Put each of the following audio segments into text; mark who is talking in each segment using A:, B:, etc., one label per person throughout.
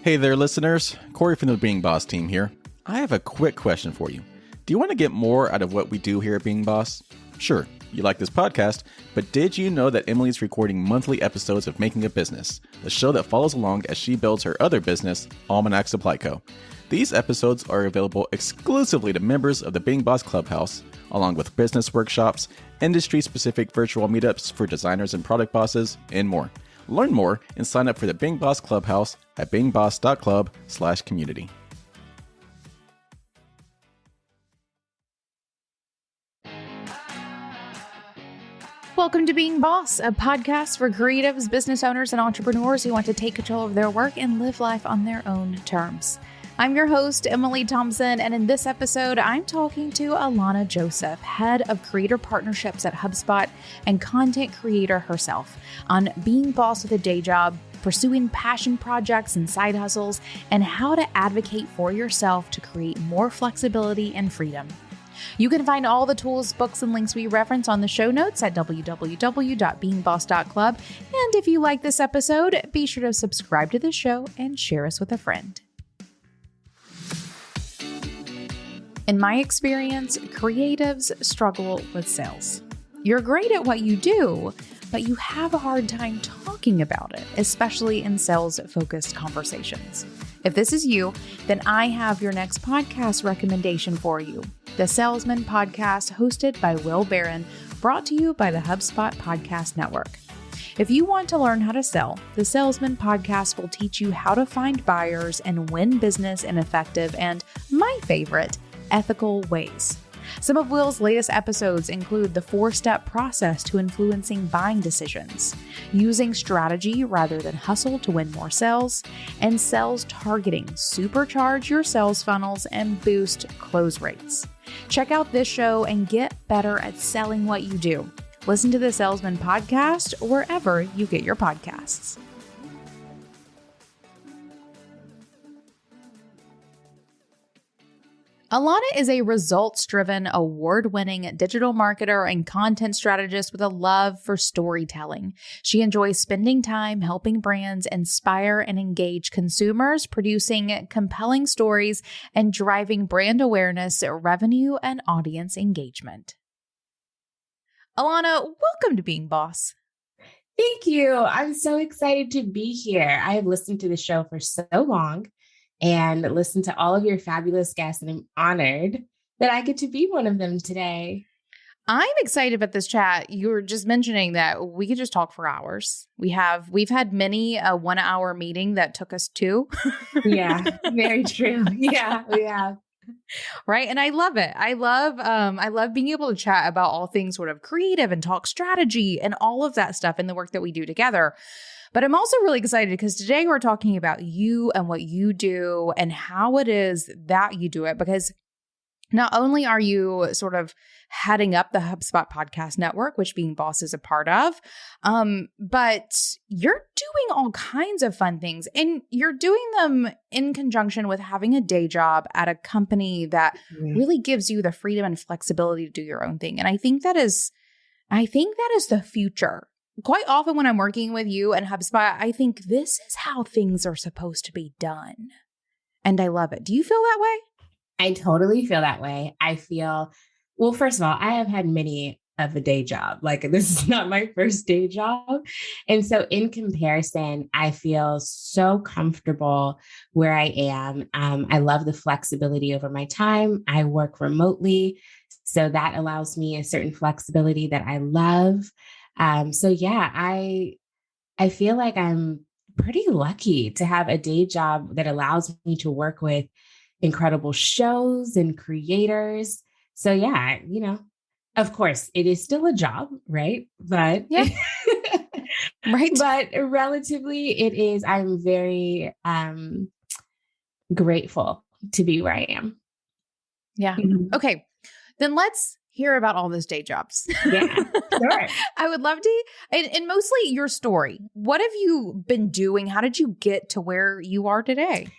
A: Hey there, listeners. Corey from the Being Boss team here. I have a quick question for you. Do you want to get more out of what we do here at Being Boss? Sure, you like this podcast, but did you know that Emily's recording monthly episodes of Making a Business, the show that follows along as she builds her other business, Almanac Supply Co. These episodes are available exclusively to members of the Being Boss Clubhouse, along with business workshops, industry-specific virtual meetups for designers and product bosses, and more. Learn more and sign up for the Being Boss Clubhouse at beingboss.club/community.
B: Welcome to Being Boss, a podcast for creatives, business owners, and entrepreneurs who want to take control of their work and live life on their own terms. I'm your host, Emily Thompson, and in this episode, I'm talking to Alanah Joseph, head of creator partnerships at Hubspot and content creator herself, on being boss with a day job, pursuing passion projects and side hustles, and how to advocate for yourself to create more flexibility and freedom. You can find all the tools, books, and links we reference on the show notes at www.beingboss.club. And if you like this episode, be sure to subscribe to the show and share us with a friend. In my experience, creatives struggle with sales. You're great at what you do, but you have a hard time talking about it, especially in sales-focused conversations. If this is you, then I have your next podcast recommendation for you. The Salesman Podcast, hosted by Will Barron, brought to you by the HubSpot Podcast Network. If you want to learn how to sell, the Salesman Podcast will teach you how to find buyers and win business in effective and, my favorite, ethical ways. Some of Will's latest episodes include the 4-step process to influencing buying decisions, using strategy rather than hustle to win more sales, and sales targeting, supercharge your sales funnels and boost close rates. Check out this show and get better at selling what you do. Listen to the Salesman Podcast wherever you get your podcasts. Alanah is a results-driven, award-winning digital marketer and content strategist with a love for storytelling. She enjoys spending time helping brands inspire and engage consumers, producing compelling stories, and driving brand awareness, revenue, and audience engagement. Alanah, welcome to Being Boss.
C: Thank you. I'm so excited to be here. I have listened to the show for so long and listen to all of your fabulous guests, and I'm honored that I get to be one of them today.
B: I'm excited about this chat. You were just mentioning that we could just talk for hours. We've had many a 1-hour meeting that took us 2.
C: Yeah, very true. Yeah, we have.
B: Right. And I love it. I love being able to chat about all things sort of creative and talk strategy and all of that stuff in the work that we do together. But I'm also really excited because today we're talking about you and what you do and how it is that you do it. Because not only are you sort of heading up the HubSpot Podcast Network, which Being Boss is a part of, but you're doing all kinds of fun things. And you're doing them in conjunction with having a day job at a company that really gives you the freedom and flexibility to do your own thing. And I think that is the future. Quite often when I'm working with you and HubSpot, I think this is how things are supposed to be done. And I love it. Do you feel that way?
C: I totally feel that way. I feel, well, first of all, I have had many of a day job. Like, this is not my first day job. And so in comparison, I feel so comfortable where I am. I love the flexibility over my time. I work remotely, so that allows me a certain flexibility that I love. So yeah, I feel like I'm pretty lucky to have a day job that allows me to work with incredible shows and creators. So yeah, of course it is still a job, right? But
B: yeah. Right.
C: But relatively it is, I'm very grateful to be where I am.
B: Yeah. Mm-hmm. Okay. Then let's hear about all those day jobs.
C: Yeah, sure.
B: I would love to, and mostly your story. What have you been doing? How did you get to where you are today?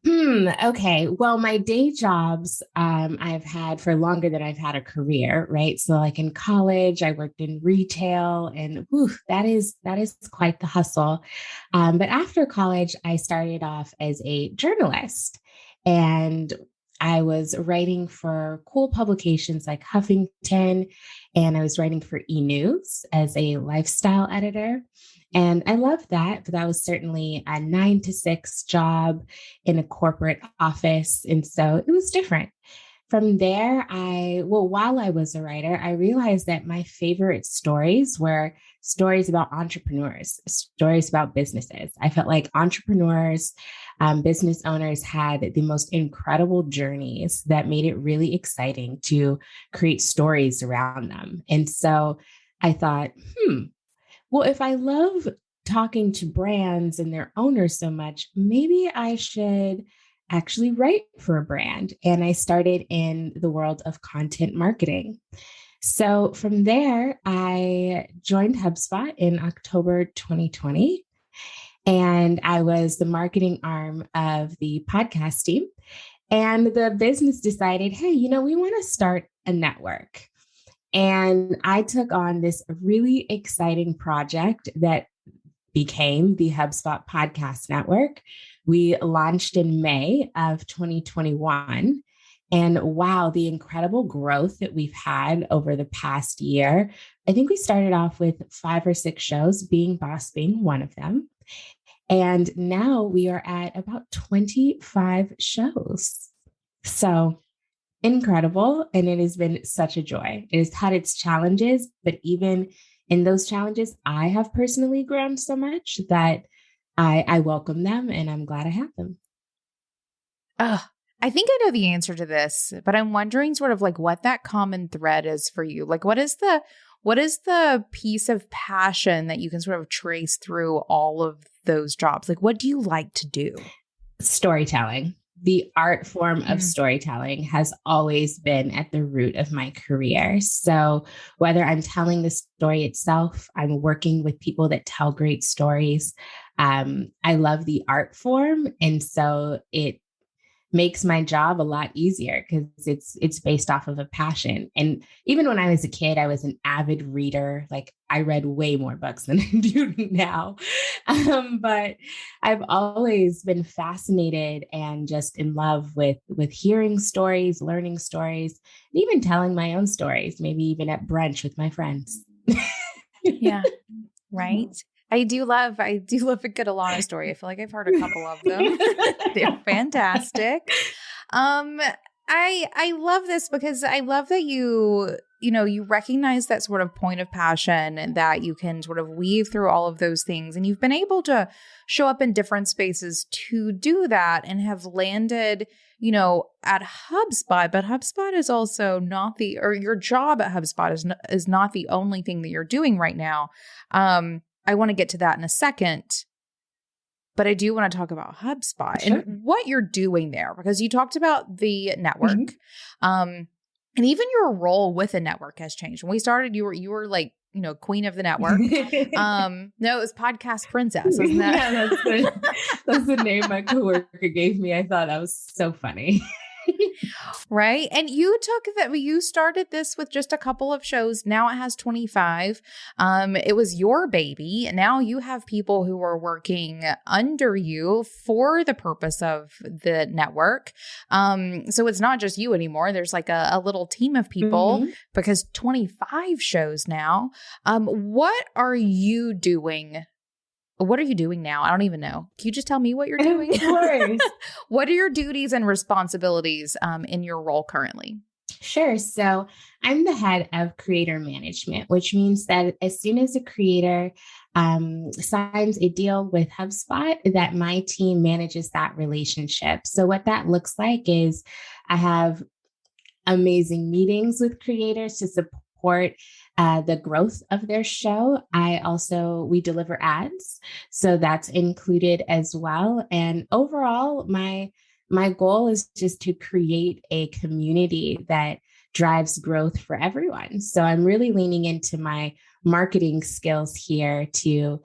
C: Okay. Well, my day jobs, I've had for longer than I've had a career, right? So, like in college, I worked in retail, and whew, that is quite the hustle. But after college, I started off as a journalist, and I was writing for cool publications like Huffington, and I was writing for E News as a lifestyle editor. And I loved that, but that was certainly a 9 to 6 job in a corporate office. And so it was different. From there, while I was a writer, I realized that my favorite stories were stories about entrepreneurs, stories about businesses. I felt like entrepreneurs, business owners had the most incredible journeys that made it really exciting to create stories around them. And so I thought, well, if I love talking to brands and their owners so much, maybe I should actually write for a brand. And I started in the world of content marketing. So from there, I joined HubSpot in October 2020. And I was the marketing arm of the podcast team. And the business decided, hey, we want to start a network. And I took on this really exciting project that became the HubSpot Podcast Network. We launched in May of 2021. And wow, the incredible growth that we've had over the past year. I think we started off with 5 or 6 shows, Being Boss being one of them. And now we are at about 25 shows. So incredible. And it has been such a joy. It has had its challenges, but even in those challenges, I have personally grown so much that I welcome them and I'm glad I have them.
B: I think I know the answer to this, but I'm wondering sort of like what that common thread is for you. Like what is the piece of passion that you can sort of trace through all of those jobs? Like what do you like to do?
C: Storytelling. The art form of storytelling has always been at the root of my career. So whether I'm telling the story itself, I'm working with people that tell great stories. I love the art form. And so it makes my job a lot easier because it's based off of a passion. And even when I was a kid, I was an avid reader. Like I read way more books than I do now. But I've always been fascinated and just in love with hearing stories, learning stories, and even telling my own stories, maybe even at brunch with my friends.
B: Yeah. Right. I do love a good Alanah story. I feel like I've heard a couple of them. They're fantastic. I love this because I love that you recognize that sort of point of passion and that you can sort of weave through all of those things. And you've been able to show up in different spaces to do that and have landed, at HubSpot. But HubSpot is also your job at HubSpot is not the only thing that you're doing right now. I want to get to that in a second, but I do want to talk about HubSpot and what you're doing there, because you talked about the network, and even your role with the network has changed. When we started, you were like, queen of the network. No, it was podcast princess, wasn't that?
C: Yeah, that's the name my coworker gave me. I thought that was so funny.
B: Right. And you started this with just a couple of shows. Now it has 25. It was your baby. Now you have people who are working under you for the purpose of the network. So it's not just you anymore. There's like a little team of people because 25 shows now. What are you doing? What are you doing now? I don't even know. Can you just tell me what you're doing?
C: Of course.
B: What are your duties and responsibilities in your role currently?
C: Sure. So I'm the head of creator management, which means that as soon as a creator signs a deal with HubSpot, that my team manages that relationship. So what that looks like is I have amazing meetings with creators to support the growth of their show. We deliver ads, so that's included as well. And overall, my goal is just to create a community that drives growth for everyone. So I'm really leaning into my marketing skills here to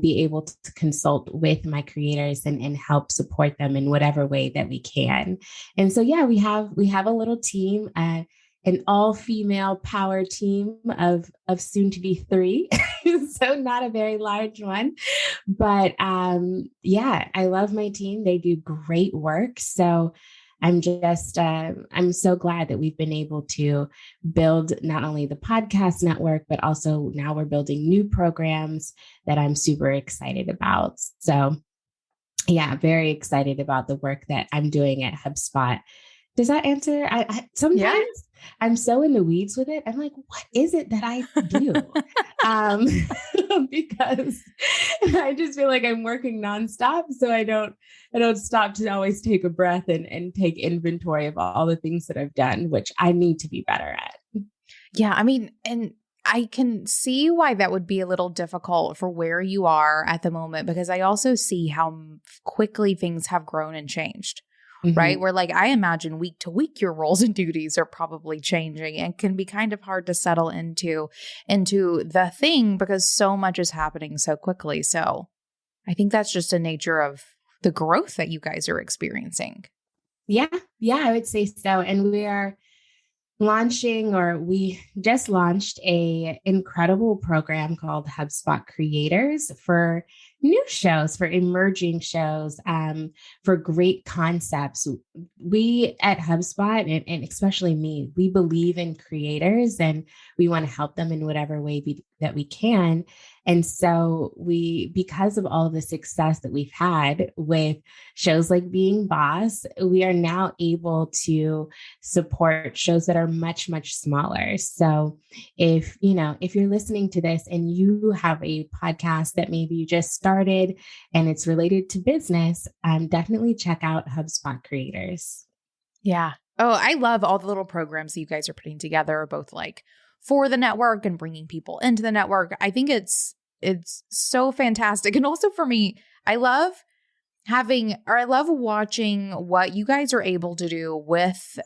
C: be able to consult with my creators and help support them in whatever way that we can. And so, yeah, we have a little team, an all-female power team of soon to be 3. So not a very large one, but yeah, I love my team. They do great work. So I'm so glad that we've been able to build not only the podcast network, but also now we're building new programs that I'm super excited about. So yeah, very excited about the work that I'm doing at HubSpot. Does that answer? Sometimes I'm so in the weeds with it. I'm like, what is it that I do? Because I just feel like I'm working nonstop. So I don't stop to always take a breath and take inventory of all the things that I've done, which I need to be better at.
B: Yeah. I mean, and I can see why that would be a little difficult for where you are at the moment, because I also see how quickly things have grown and changed. Right? Where like, I imagine week to week, your roles and duties are probably changing and can be kind of hard to settle into the thing because so much is happening so quickly. So I think that's just a nature of the growth that you guys are experiencing.
C: Yeah, I would say so. And we just launched a incredible program called HubSpot Creators for new shows, for emerging shows, for great concepts. We at HubSpot, and especially me, we believe in creators and we want to help them in whatever way that we can. And so because of all of the success that we've had with shows like Being Boss, we are now able to support shows that are much, much smaller. So if you're listening to this and you have a podcast that maybe you just started and it's related to business, definitely check out HubSpot Creators.
B: Yeah. Oh, I love all the little programs that you guys are putting together, both like for the network and bringing people into the network. I think it's so fantastic. And also for me, I love watching what you guys are able to do with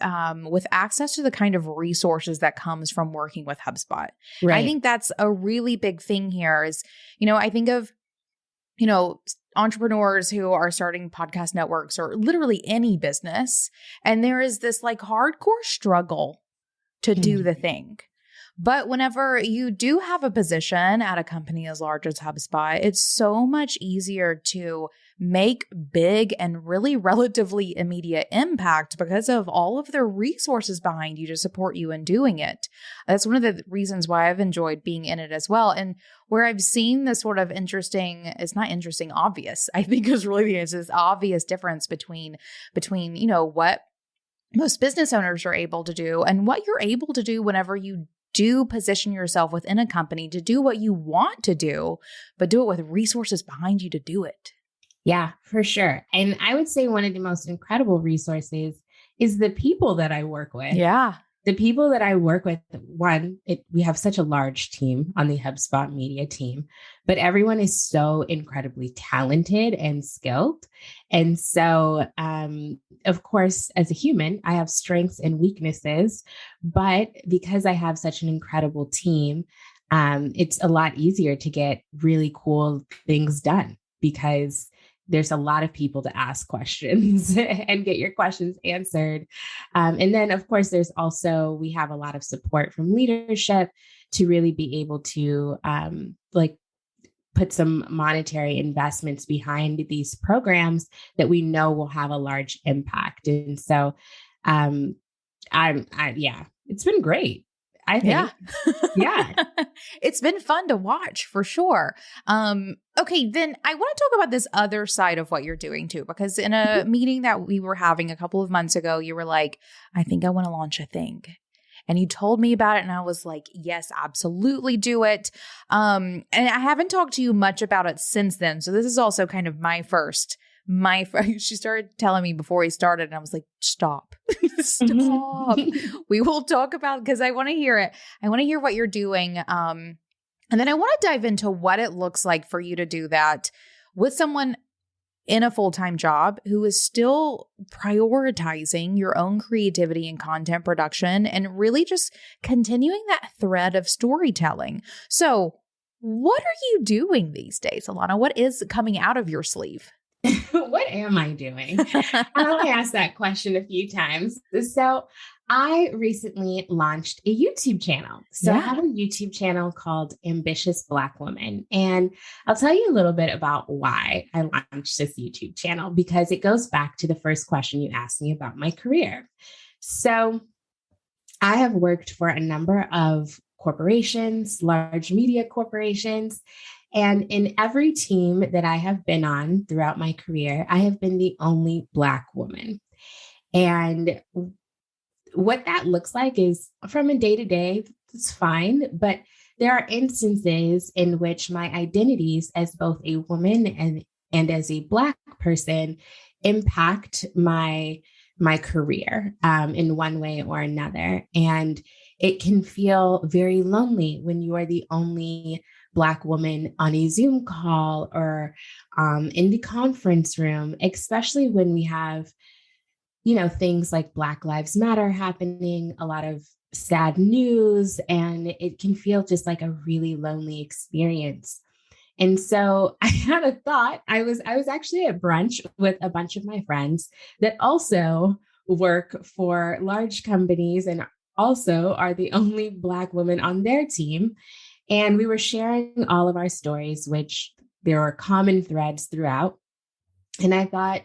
B: access to the kind of resources that comes from working with HubSpot. Right. I think that's a really big thing here is, I think of, entrepreneurs who are starting podcast networks or literally any business. And there is this like hardcore struggle to do the thing. But whenever you do have a position at a company as large as HubSpot, it's so much easier to make big and really relatively immediate impact because of all of the resources behind you to support you in doing it. That's one of the reasons why I've enjoyed being in it as well. And where I've seen this sort of obvious, I think is really this obvious difference between, what most business owners are able to do and what you're able to do whenever you do position yourself within a company to do what you want to do, but do it with resources behind you to do it.
C: Yeah, for sure. And I would say one of the most incredible resources is the people that I work with.
B: Yeah.
C: The people that I work with, we have such a large team on the HubSpot media team, but everyone is so incredibly talented and skilled. And so, of course, as a human, I have strengths and weaknesses, but because I have such an incredible team, it's a lot easier to get really cool things done because there's a lot of people to ask questions and get your questions answered. And then, of course, we have a lot of support from leadership to really be able to put some monetary investments behind these programs that we know will have a large impact. And so, it's been great. I think. Yeah.
B: It's been fun to watch for sure. Okay, then I want to talk about this other side of what you're doing too, because in a meeting that we were having a couple of months ago, you were like, I think I want to launch a thing. And you told me about it and I was like, yes, absolutely do it. And I haven't talked to you much about it since then. So this is also kind of she started telling me before he started and I was like, stop. We will talk about, because I want to hear it. I want to hear what you're doing. And then I want to dive into what it looks like for you to do that with someone in a full-time job who is still prioritizing your own creativity and content production and really just continuing that thread of storytelling. So What are you doing these days, Alanah? What is coming out of your sleeve?
C: What am I doing? I asked that question a few times. So I recently launched a YouTube channel. So I have a YouTube channel called Ambitious Black Woman. And I'll tell you a little bit about why I launched this YouTube channel, because it goes back to the first question you asked me about my career. So I have worked for a number of corporations, large media corporations. And in every team that I have been on throughout my career, I have been the only Black woman. And what that looks like is from a day to day, it's fine. But there are instances in which my identities as both a woman and as a Black person impact my career in one way or another. And it can feel very lonely when you are the only Black woman on a Zoom call or in the conference room, especially when we have, things like Black Lives Matter happening, a lot of sad news, and it can feel just like a really lonely experience. And so I had a thought. I was actually at brunch with a bunch of my friends that also work for large companies and also are the only Black women on their team. And we were sharing all of our stories, which there are common threads throughout. And I thought,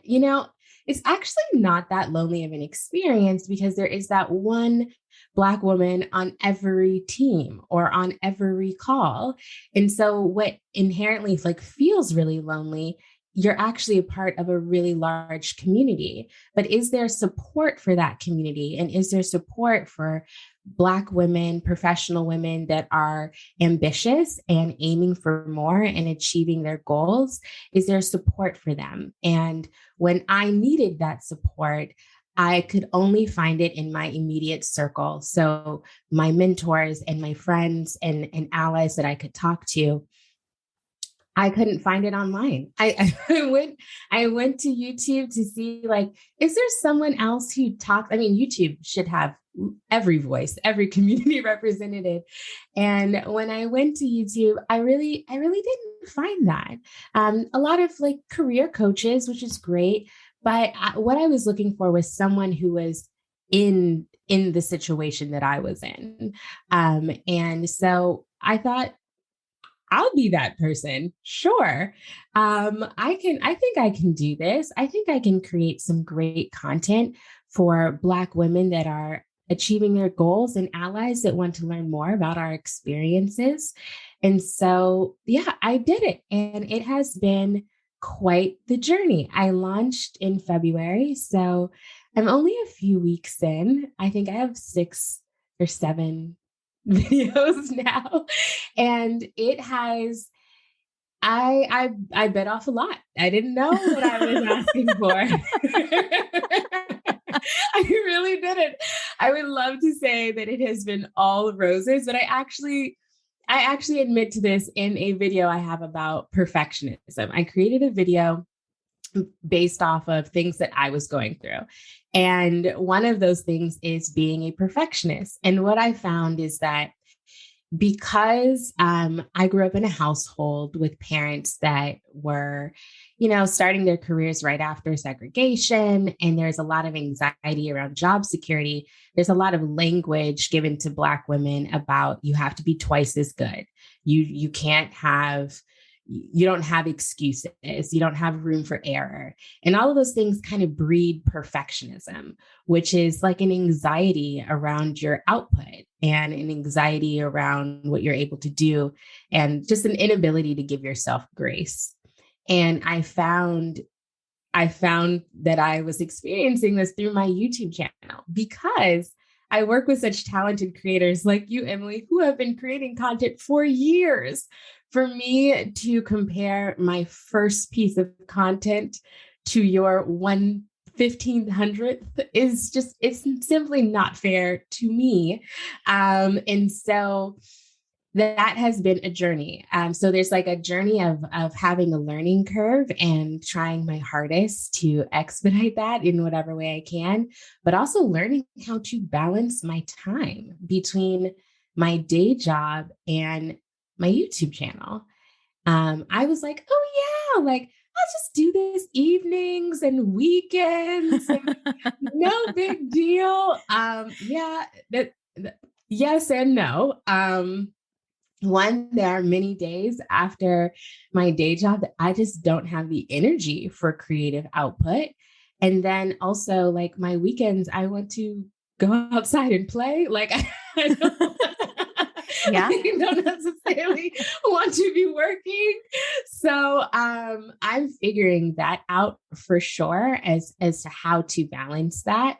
C: it's actually not that lonely of an experience because there is that one Black woman on every team or on every call. And so what inherently feels really lonely, you're actually a part of a really large community. But is there support for that community? And is there support for Black women, professional women that are ambitious and aiming for more and achieving their goals? Is there support for them? And when I needed that support, I could only find it in my immediate circle. So my mentors and my friends and allies that I could talk to, I couldn't find it online. I went to YouTube to see, is there someone else who talks? I mean, YouTube should have every voice, every community represented. And when I went to YouTube, I really didn't find that. A lot of career coaches, which is great. But what I was looking for was someone who was in the situation that I was in. And so I thought, I'll be that person. Sure. I think I can do this. I think I can create some great content for Black women that are achieving their goals and allies that want to learn more about our experiences. And so, I did it. And it has been quite the journey. I launched in February. So I'm only a few weeks in. I think I have 6 or 7 videos now. And it has, I bit off a lot. I didn't know what I was asking for. I really didn't. I would love to say that it has been all roses, but I actually admit to this in a video I have about perfectionism. I created a video based off of things that I was going through. And one of those things is being a perfectionist. And what I found is that because I grew up in a household with parents that were, starting their careers right after segregation, and there's a lot of anxiety around job security. There's a lot of language given to Black women about you have to be twice as good. You don't have excuses. You don't have room for error. And all of those things kind of breed perfectionism, which is like an anxiety around your output and an anxiety around what you're able to do and just an inability to give yourself grace. And I found that I was experiencing this through my YouTube channel because I work with such talented creators like you, Emily, who have been creating content for years. For me to compare my first piece of content to your 1/1500th it's simply not fair to me. And so that has been a journey. So there's a journey of having a learning curve and trying my hardest to expedite that in whatever way I can, but also learning how to balance my time between my day job and my YouTube channel. I was like, oh yeah, like I'll just do this evenings and weekends and no big deal. Yeah, yes and no. One, there are many days after my day job that I just don't have the energy for creative output. And then also, like my weekends, I want to go outside and play. Like, I don't,
B: Yeah.
C: I don't necessarily want to be working. So I'm figuring that out for sure as to how to balance that.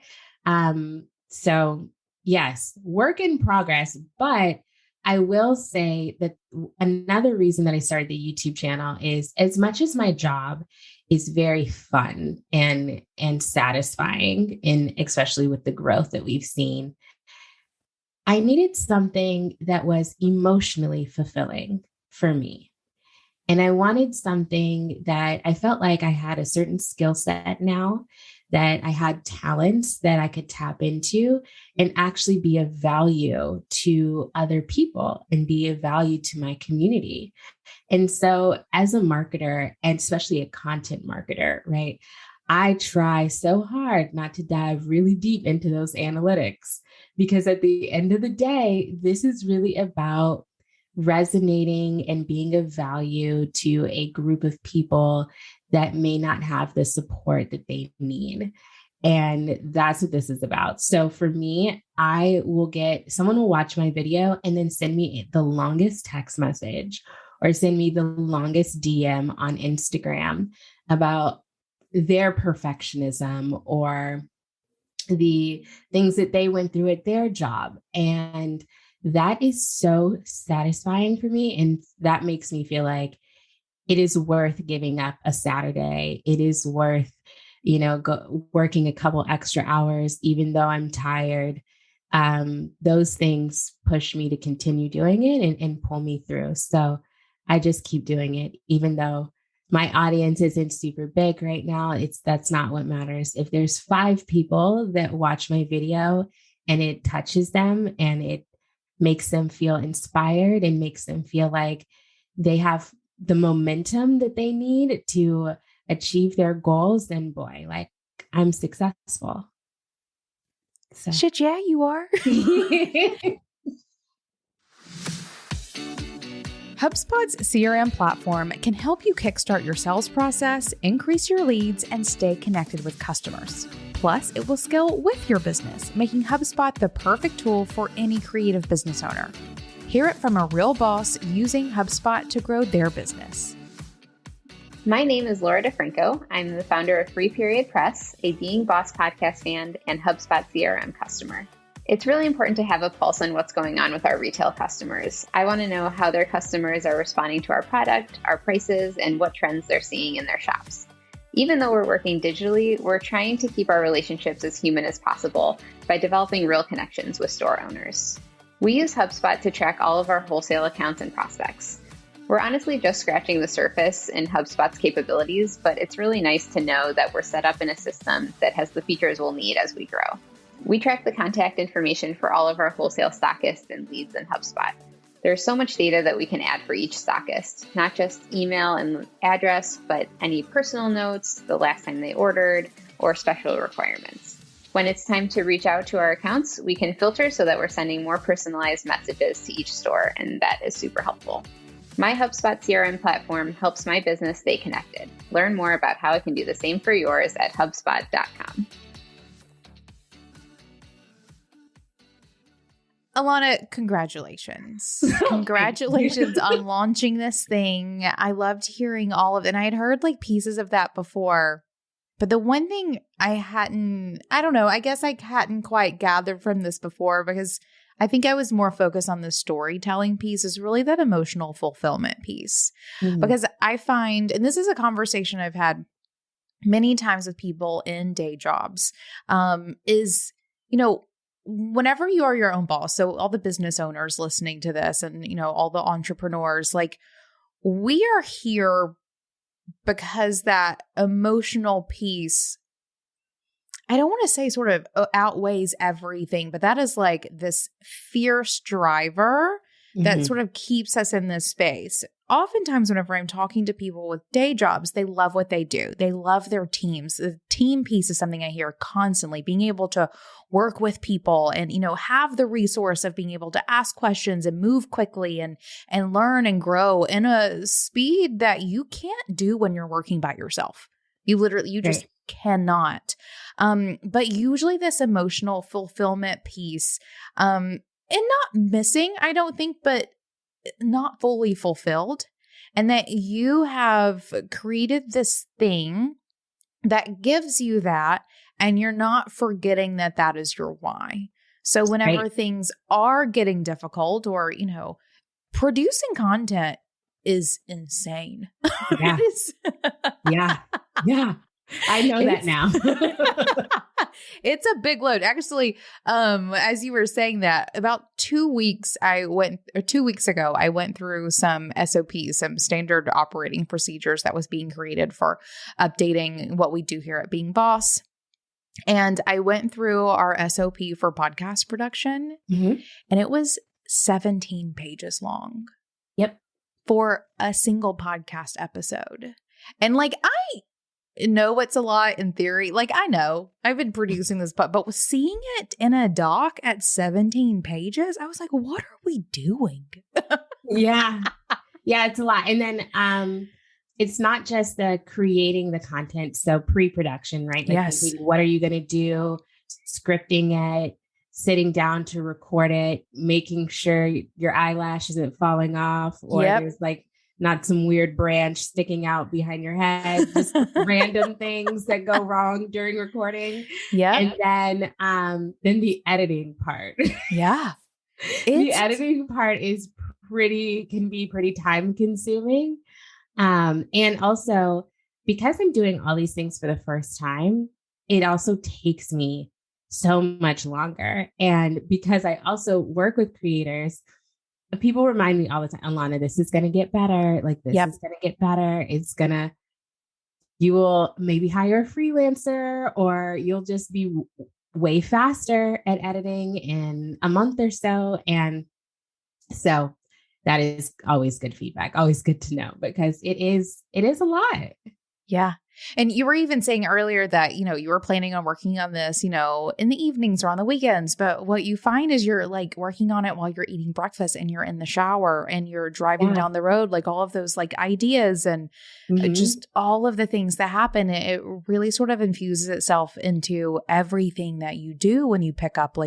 C: So yes, work in progress, but I will say that another reason that I started the YouTube channel is as much as my job is very fun and satisfying, and especially with the growth that we've seen, I needed something that was emotionally fulfilling for me. And I wanted something that I felt like I had a certain skill set now, that I had talents that I could tap into and actually be of value to other people and be of value to my community. And so, as a marketer, and especially a content marketer, right, I try so hard not to dive really deep into those analytics, because at the end of the day, this is really about resonating and being of value to a group of people that may not have the support that they need. And that's what this is about. So for me, I will get someone will watch my video and then send me the longest text message or send me the longest DM on Instagram about their perfectionism or the things that they went through at their job. And that is so satisfying for me. And that makes me feel like it is worth giving up a Saturday. It is worth, working a couple extra hours, even though I'm tired. Those things push me to continue doing it and pull me through. So I just keep doing it, even though my audience isn't super big right now. That's not what matters. If there's 5 people that watch my video and it touches them and it makes them feel inspired and makes them feel like they have the momentum that they need to achieve their goals, then boy, like I'm successful. So.
B: Shit, yeah, you are. HubSpot's CRM platform can help you kickstart your sales process, increase your leads, and stay connected with customers. Plus, it will scale with your business, making HubSpot the perfect tool for any creative business owner. Hear it from a real boss using HubSpot to grow their business.
D: My name is Laura DeFranco. I'm the founder of Free Period Press, a Being Boss podcast fan, and HubSpot CRM customer. It's really important to have a pulse on what's going on with our retail customers. I want to know how their customers are responding to our product, our prices, and what trends they're seeing in their shops. Even though we're working digitally, we're trying to keep our relationships as human as possible by developing real connections with store owners. We use HubSpot to track all of our wholesale accounts and prospects. We're honestly just scratching the surface in HubSpot's capabilities, but it's really nice to know that we're set up in a system that has the features we'll need as we grow. We track the contact information for all of our wholesale stockists and leads in HubSpot. There's so much data that we can add for each stockist, not just email and address, but any personal notes, the last time they ordered, or special requirements. When it's time to reach out to our accounts, we can filter so that we're sending more personalized messages to each store, and that is super helpful. My HubSpot CRM platform helps my business stay connected. Learn more about how it can do the same for yours at hubspot.com.
B: Alanah, congratulations. Congratulations on launching this thing. I loved hearing all of it. And I had heard like pieces of that before. But the one thing I guess I hadn't quite gathered from this before, because I think I was more focused on the storytelling piece, is really that emotional fulfillment piece. Mm-hmm. Because I find, and this is a conversation I've had many times with people in day jobs, whenever you are your own boss, so all the business owners listening to this and, all the entrepreneurs, like we are here because that emotional piece, I don't want to say sort of outweighs everything, but that is like this fierce driver that sort of keeps us in this space. Oftentimes, whenever I'm talking to people with day jobs, they love what they do. They love their teams. The team piece is something I hear constantly, being able to work with people and, have the resource of being able to ask questions and move quickly and learn and grow in a speed that you can't do when you're working by yourself. You just cannot. But usually this emotional fulfillment piece, and not missing, I don't think, but not fully fulfilled. And that you have created this thing that gives you that, and you're not forgetting that that is your why. So whenever things are getting difficult or, producing content is insane.
C: Yeah.
B: It is.
C: Yeah. I know that now.
B: It's a big load. Actually, as you were saying that, about 2 weeks ago, I went through some SOPs, some standard operating procedures that was being created for updating what we do here at Being Boss. And I went through our SOP for podcast production, and it was 17 pages long.
C: Yep.
B: For a single podcast episode. And I know it's a lot in theory. I know I've been producing this, but seeing it in a doc at 17 pages, I was like, what are we doing?
C: Yeah, it's a lot. And then it's not just the creating the content. So pre-production, right?
B: Yes.
C: What are you going to do? Scripting it, sitting down to record it, making sure your eyelash isn't falling off or there's not some weird branch sticking out behind your head, just random things that go wrong during recording.
B: Yeah.
C: And then the editing part.
B: Yeah.
C: The editing part can be pretty time consuming. And also because I'm doing all these things for the first time, it also takes me so much longer. And because I also work with creators, people remind me all the time, Alanah, this is going to get better. This is going to get better. You will maybe hire a freelancer or you'll just be way faster at editing in a month or so. And so that is always good feedback, always good to know because it is a lot.
B: Yeah. And you were even saying earlier that, you were planning on working on this, in the evenings or on the weekends. But what you find is you're working on it while you're eating breakfast and you're in the shower and you're driving down the road, all of those ideas and just all of the things that happen. It really sort of infuses itself into everything that you do when you pick up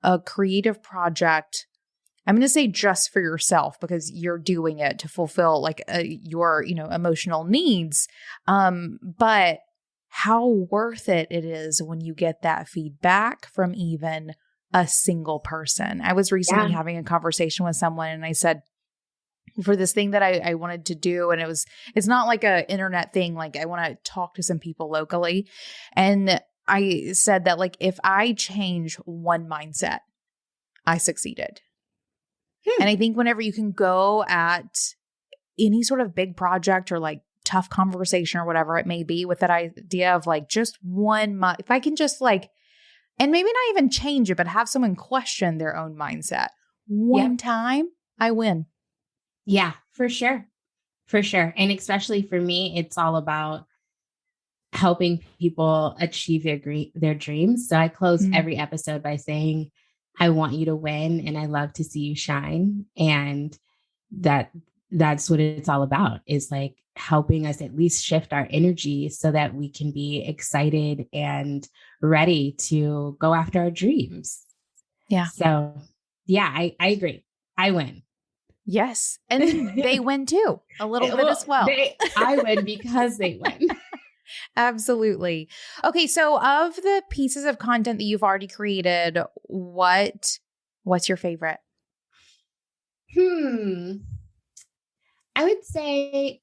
B: a creative project. I'm going to say just for yourself because you're doing it to fulfill your, emotional needs. But how worth it is when you get that feedback from even a single person. I was recently having a conversation with someone and I said, for this thing that I wanted to do, and it's not like an internet thing. I want to talk to some people locally. And I said that if I change one mindset, I succeeded. And I think whenever you can go at any sort of big project or tough conversation or whatever it may be with that idea of just one, if I can just and maybe not even change it, but have someone question their own mindset one time, I win.
C: Yeah, for sure. For sure. And especially for me, it's all about helping people achieve their dreams. So I close every episode by saying, I want you to win and I love to see you shine. And that's what it's all about is helping us at least shift our energy so that we can be excited and ready to go after our dreams.
B: Yeah.
C: So yeah, I agree. I win.
B: Yes. And they win too, a little bit as well.
C: I win because they win.
B: Absolutely. Okay. So of the pieces of content that you've already created, what's your favorite?
C: I would say,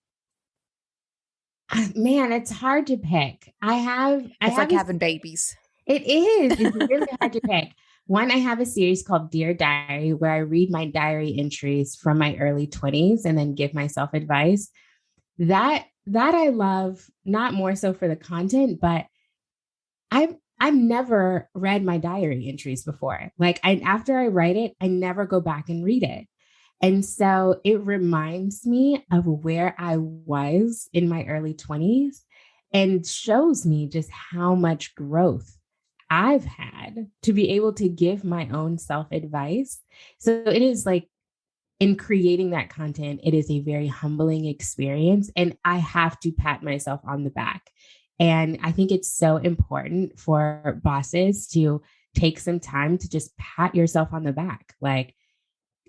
C: man, it's hard to pick. It's
B: like having babies.
C: It is. It's really hard to pick. One, I have a series called Dear Diary, where I read my diary entries from my early 20s and then give myself advice. That I love, not more so for the content, but I've never read my diary entries before. After I write it, I never go back and read it. And so it reminds me of where I was in my early 20s and shows me just how much growth I've had to be able to give my own self advice. So it is like, in creating that content, it is a very humbling experience. And I have to pat myself on the back. And I think it's so important for bosses to take some time to just pat yourself on the back. Like,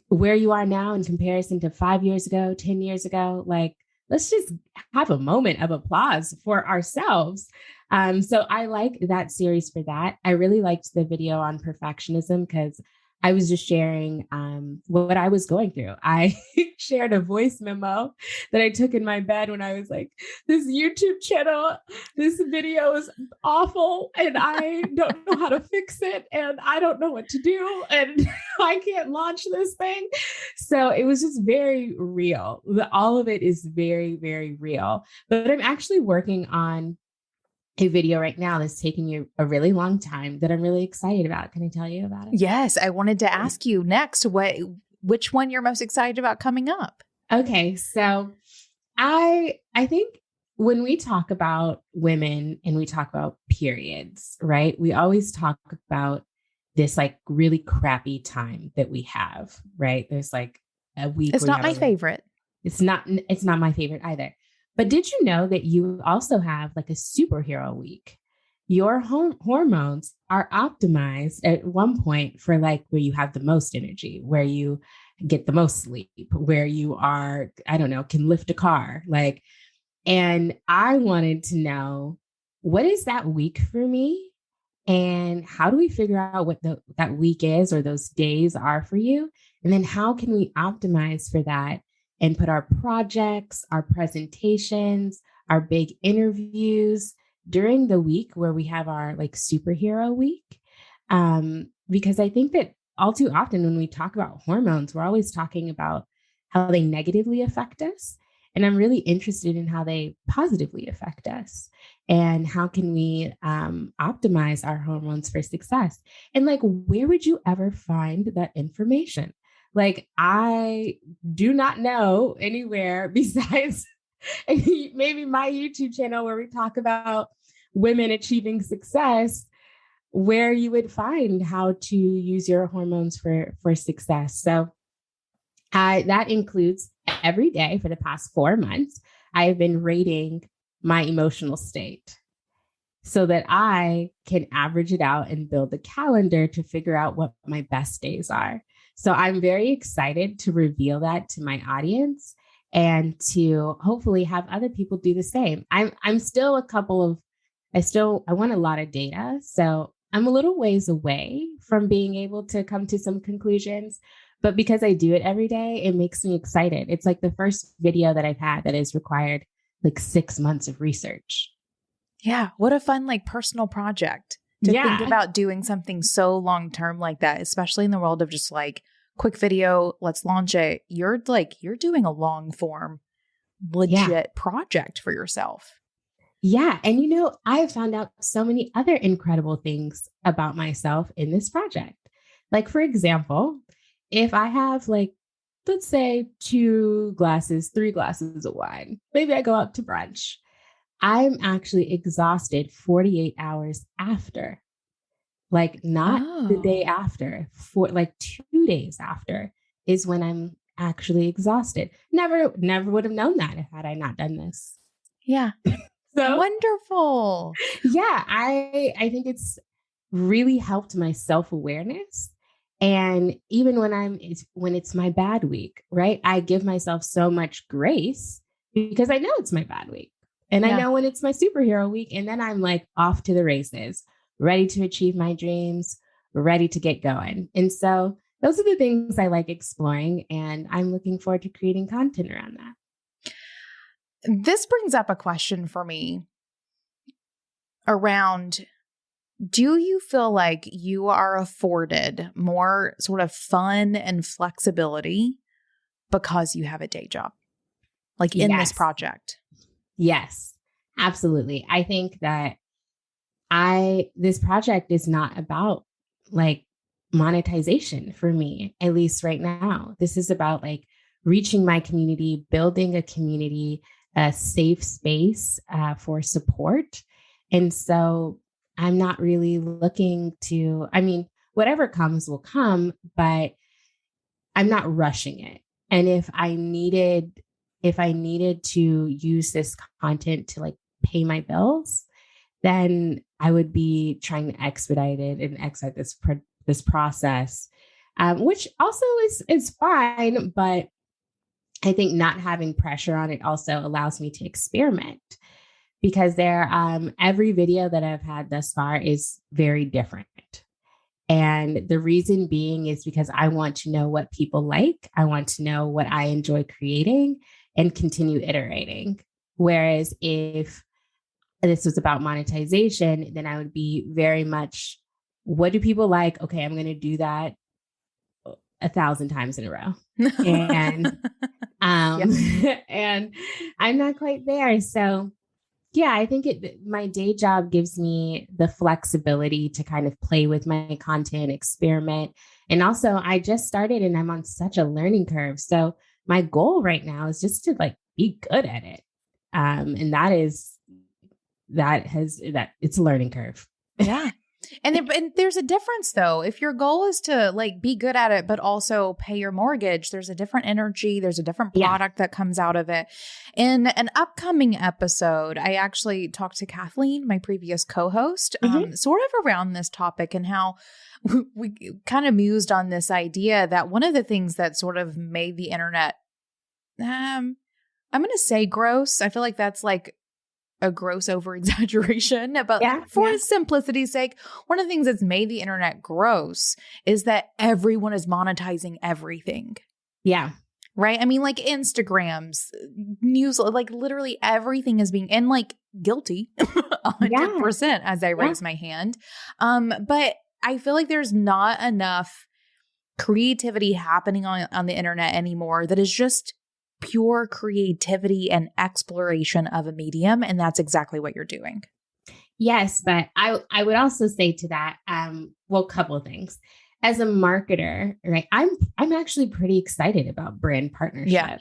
C: where you are now in comparison to 5 years ago, 10 years ago, like, let's just have a moment of applause for ourselves. So I like that series for that. I really liked the video on perfectionism because I was just sharing what I was going through. I shared a voice memo that I took in my bed when I was like, this YouTube channel, this video is awful and I don't know how to fix it and I don't know what to do and I can't launch this thing. So it was just very real. All of it is very, very real. But I'm actually working on a video right now that's taking you a really long time that I'm really excited about. Can I tell you about it?
B: Yes, I wanted to ask you next which one you're most excited about coming up.
C: Okay, so I think when we talk about women and we talk about periods, right? We always talk about this like really crappy time that we have, right? There's like a week.
B: It's not my favorite.
C: It's not my favorite either. But did you know that you also have like a superhero week? Your hormones are optimized at one point for like where you have the most energy, where you get the most sleep, where you are, I don't know, can lift a car. Like, and I wanted to know, what is that week for me? And how do we figure out what that week is or those days are for you? And then how can we optimize for that and put our projects, our presentations, our big interviews during the week where we have our like superhero week? Because I think that all too often when we talk about hormones, we're always talking about how they negatively affect us. And I'm really interested in how they positively affect us and how can we optimize our hormones for success. And like, where would you ever find that information? Like, I do not know anywhere besides maybe my YouTube channel where we talk about women achieving success, where you would find how to use your hormones for success. So that includes every day for the past 4 months, I have been rating my emotional state so that I can average it out and build a calendar to figure out what my best days are. So I'm very excited to reveal that to my audience and to hopefully have other people do the same. I'm still I want a lot of data. So I'm a little ways away from being able to come to some conclusions, but because I do it every day, it makes me excited. It's like the first video that I've had that has required like 6 months of research.
B: Yeah. What a fun, like personal project to think about doing something so long-term like that, especially in the world of just like quick video, let's launch it. You're doing a long form, legit project for yourself.
C: Yeah. And you know, I have found out so many other incredible things about myself in this project. Like, for example, if I have like, let's say 3 glasses of wine, maybe I go out to brunch, I'm actually exhausted 48 hours after, like not the day after, for like 2 days after is when I'm actually exhausted. Never would have known that had I not done this.
B: Yeah.
C: So
B: wonderful.
C: Yeah. I think it's really helped my self-awareness. And even when it's my bad week, right? I give myself so much grace because I know it's my bad week. And I know when it's my superhero week, and then I'm like off to the races, ready to achieve my dreams, ready to get going. And so those are the things I like exploring, and I'm looking forward to creating content around that.
B: This brings up a question for me around, do you feel like you are afforded more sort of fun and flexibility because you have a day job, like in this project?
C: Yes, absolutely. I think that this project is not about like monetization for me, at least right now. This is about like reaching my community, building a community, a safe space for support. And so I'm not really looking to, I mean, whatever comes will come, but I'm not rushing it. And if I needed to use this content to like pay my bills, then I would be trying to expedite it and expedite this process, which also is fine. But I think not having pressure on it also allows me to experiment, because every video that I've had thus far is very different. And the reason being is because I want to know what people like. I want to know what I enjoy creating and continue iterating. Whereas if this was about monetization, then I would be very much, what do people like? Okay, I'm going to do that 1,000 times in a row. And, and I'm not quite there. So yeah, I think my day job gives me the flexibility to kind of play with my content, experiment. And also I just started and I'm on such a learning curve. So my goal right now is just to like be good at it. And it's a learning curve.
B: Yeah. And there's a difference though. If your goal is to like be good at it, but also pay your mortgage, there's a different energy. There's a different product that comes out of it. In an upcoming episode, I actually talked to Kathleen, my previous co-host, sort of around this topic and how we kind of mused on this idea that one of the things that sort of made the internet, I'm going to say gross. I feel like that's like a gross over exaggeration, but for simplicity's sake, one of the things that's made the internet gross is that everyone is monetizing everything.
C: Yeah.
B: Right. I mean, like Instagrams, news, like literally everything is being, and like guilty 100% as I raise my hand. But I feel like there's not enough creativity happening on the internet anymore that is just pure creativity and exploration of a medium. And that's exactly what you're doing.
C: Yes. But I would also say to that, a couple of things. As a marketer, right, I'm actually pretty excited about brand partnerships. Yeah.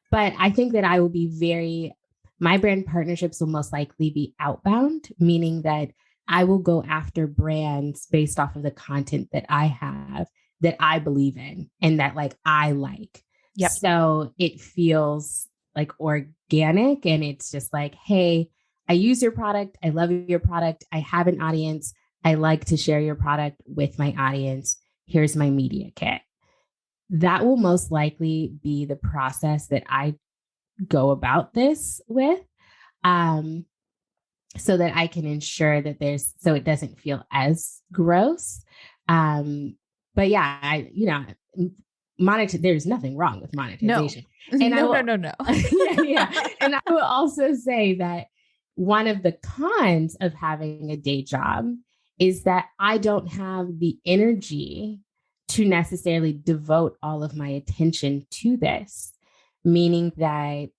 C: But I think that I will be my brand partnerships will most likely be outbound, meaning that I will go after brands based off of the content that I have, that I believe in, and that like I like. Yep. So it feels like organic, and it's just like, hey, I use your product. I love your product. I have an audience. I like to share your product with my audience. Here's my media kit. That will most likely be the process that I go about this with, so that I can ensure that so it doesn't feel as gross. But yeah, there's nothing wrong with monetization.
B: No.
C: And
B: no.
C: yeah. And I will also say that one of the cons of having a day job is that I don't have the energy to necessarily devote all of my attention to this, meaning that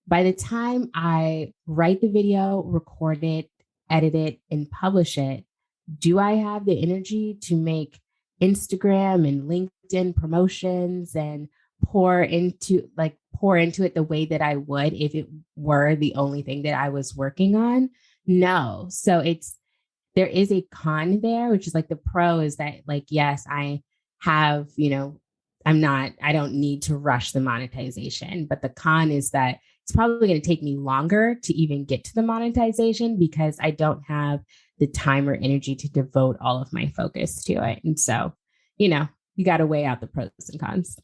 C: by the time I write the video, record it, edit it, and publish it, do I have the energy to make Instagram and LinkedIn promotions and pour into it the way that I would if it were the only thing that I was working on? No. So there is a con there, which is like the pro is that like, yes, I have, I don't need to rush the monetization, but the con is that it's probably going to take me longer to even get to the monetization because I don't have the time or energy to devote all of my focus to it. And so, you got to weigh out the pros and cons.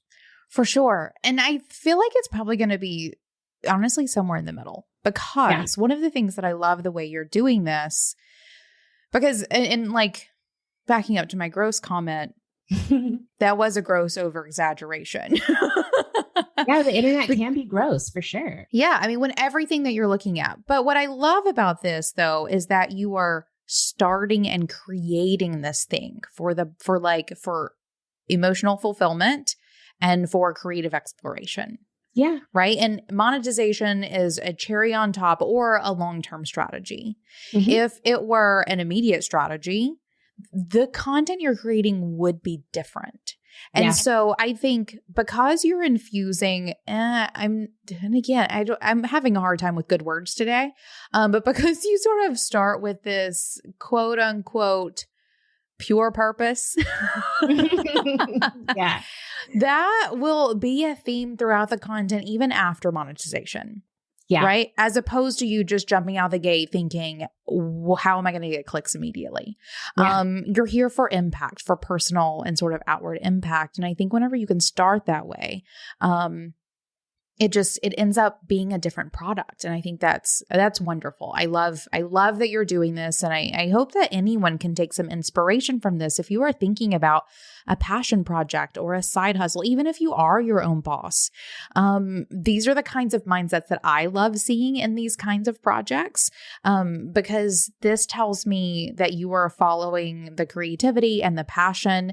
B: For sure. And I feel like it's probably going to be honestly somewhere in the middle, because one of the things that I love the way you're doing this, because and like backing up to my gross comment, that was a gross over exaggeration.
C: Yeah, the internet can be gross for sure.
B: Yeah. I mean, when everything that you're looking at. But what I love about this, though, is that you are starting and creating this thing for emotional fulfillment and for creative exploration.
C: Yeah.
B: Right. And monetization is a cherry on top or a long-term strategy. Mm-hmm. If it were an immediate strategy, the content you're creating would be different. And
C: Yeah.
B: so I think because you're infusing, I'm having a hard time with good words today. But because you sort of start with this quote unquote pure purpose,
C: Yeah.
B: that will be a theme throughout the content, even after monetization.
C: Yeah.
B: Right? As opposed to you just jumping out the gate thinking, how am I going to get clicks immediately?
C: Yeah.
B: You're here for impact, for personal and sort of outward impact. And I think whenever you can start that way, it ends up being a different product. And I think that's wonderful. I love that you're doing this. And I hope that anyone can take some inspiration from this. If you are thinking about a passion project or a side hustle, even if you are your own boss, these are the kinds of mindsets that I love seeing in these kinds of projects, because this tells me that you are following the creativity and the passion,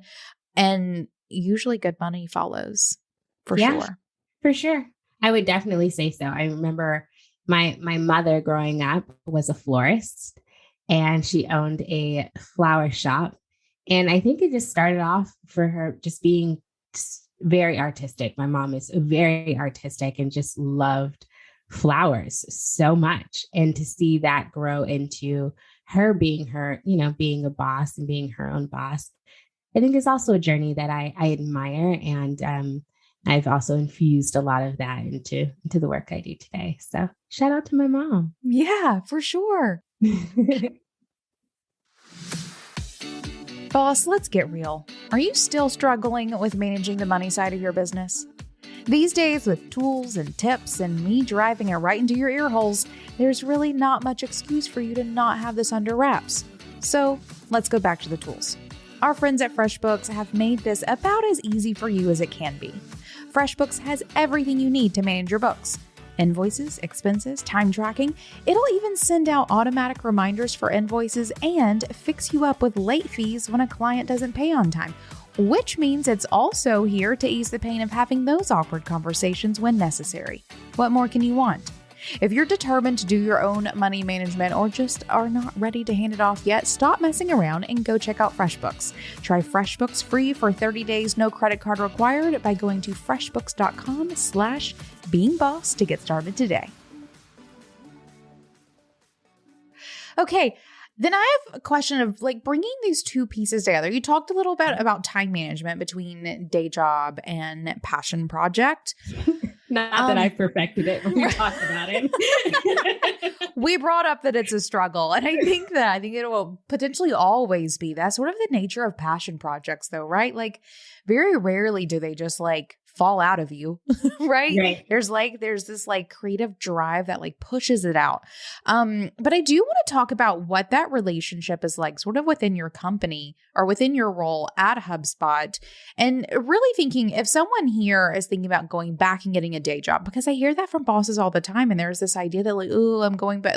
B: and usually good money follows for sure.
C: For sure. I would definitely say so. I remember my mother growing up was a florist, and she owned a flower shop. And I think it just started off for her just being very artistic. My mom is very artistic and just loved flowers so much. And to see that grow into her being being a boss and being her own boss, I think is also a journey that I admire. And I've also infused a lot of that into the work I do today. So shout out to my mom.
B: Yeah, for sure. Boss, let's get real. Are you still struggling with managing the money side of your business? These days, with tools and tips and me driving it right into your ear holes, there's really not much excuse for you to not have this under wraps. So let's go back to the tools. Our friends at FreshBooks have made this about as easy for you as it can be. FreshBooks has everything you need to manage your books. Invoices, expenses, time tracking. It'll even send out automatic reminders for invoices and fix you up with late fees when a client doesn't pay on time, which means it's also here to ease the pain of having those awkward conversations when necessary. What more can you want? If you're determined to do your own money management or just are not ready to hand it off yet, stop messing around and go check out FreshBooks. Try FreshBooks free for 30 days, no credit card required, by going to freshbooks.com/beingboss to get started today. Okay. Then I have a question of bringing these two pieces together. You talked a little bit about time management between day job and passion project.
C: Not that I perfected it when we talked about it.
B: We brought up that it's a struggle. And I think it will potentially always be. That's sort of the nature of passion projects though, right? Very rarely do they just fall out of you, right? There's this creative drive that pushes it out. But I do want to talk about what that relationship is like sort of within your company or within your role at HubSpot, and really thinking if someone here is thinking about going back and getting a day job, because I hear that from bosses all the time. And there's this idea that oh, I'm going back.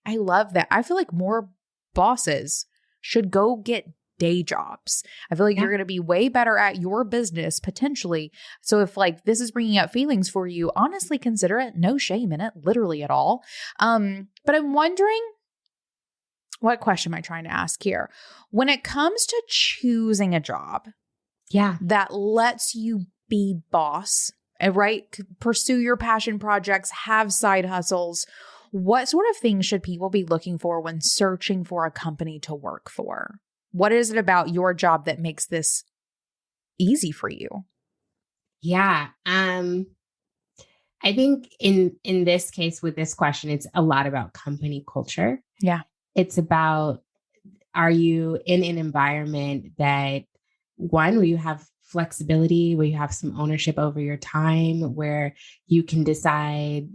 B: I love that. I feel like more bosses should go get day jobs. I feel like you're going to be way better at your business potentially. So if this is bringing up feelings for you, honestly consider it. No shame in it, literally at all. But I'm wondering, what question am I trying to ask here? When it comes to choosing a job that lets you be boss, right? Pursue your passion projects, have side hustles, what sort of things should people be looking for when searching for a company to work for? What is it about your job that makes this easy for you?
C: Yeah. I think in this case with this question, it's a lot about company culture.
B: Yeah.
C: It's about, are you in an environment that where you have flexibility, where you have some ownership over your time, where you can decide,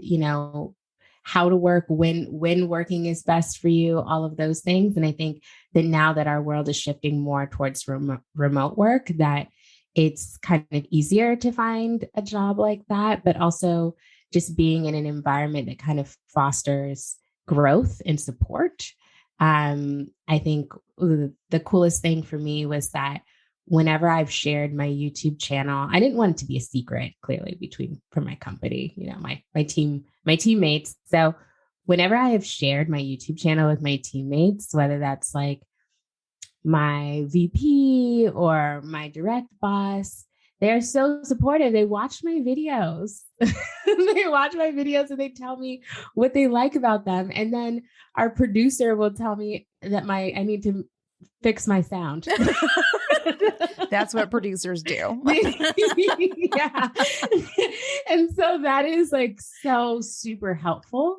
C: how to work, when working is best for you, all of those things. And I think that now that our world is shifting more towards remote work, that it's kind of easier to find a job like that, but also just being in an environment that kind of fosters growth and support. I think the coolest thing for me was that whenever I've shared my YouTube channel, I didn't want it to be a secret, clearly, from my company, my teammates. So whenever I have shared my YouTube channel with my teammates, whether that's my VP or my direct boss, they're so supportive. They watch my videos. They watch my videos and they tell me what they like about them. And then our producer will tell me that I need to fix my sound.
B: That's what producers do.
C: Yeah. And so that is like so super helpful.